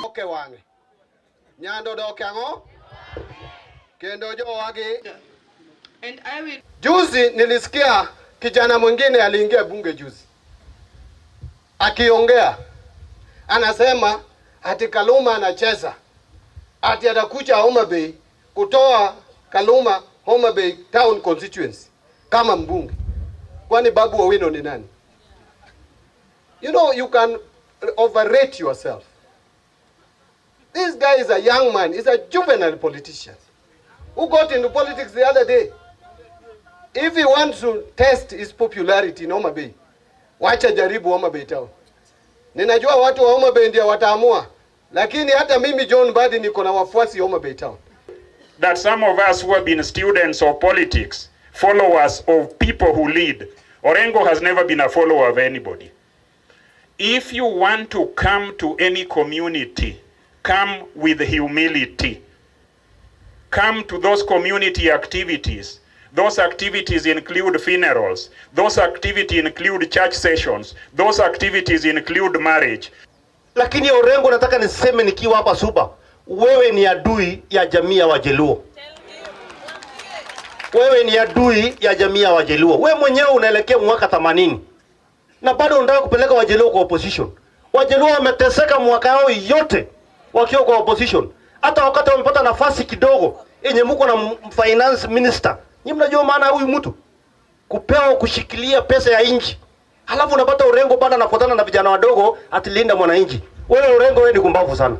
Okay wange. Nyando do kango? Kendo jo wage. And I will. Juzi nilisikia kijana mwingine aliingia bunge juzi. Akiongea anasema ati Kaluma anacheza. Ati atakuja Homa Bay kutoa Kaluma Homa Bay town constituency kama mbunge. Kwani Babu Owino ni nani? You know, you can overrate yourself. This guy is a young man. He's a juvenile politician who got into politics the other day. If he wants to test his popularity in Homa Bay, wacha jaribu Homa Bay town. Ninajua watu wa Homa Bay ndio wataamua, lakini hata mimi John Mbadi niko na wafuasi Homa Bay town. That some of us who have been students of politics, followers of people who lead, Orengo has never been a follower of anybody. If you want to come to any community, come with humility. Come to those community activities. Those activities include funerals. Those activities include church sessions. Those activities include marriage. Lakini Orengo, nataka niseme nikiwa hapa Suba, wewe ni adui ya jamii ya Wajaluo. Wewe ni adui ya jamii ya Wajaluo. Wewe mwenyewe unaelekea mwaka 80. Na bado unataka kupeleka Wajaluo kwa opposition. Wajaluo wameteseka mwaka yao yote wakiwa kwa opposition. Hata wakati wamepata nafasi kidogo yenye mko na finance minister. Nyinyi mnajua maana huyu mtu kupewa kushikilia pesa ya nchi. Halafu unapata Orengo bado anafuatana na vijana wadogo atilinda mwananchi. Wewe Orengo, wewe ni kumbavu sana.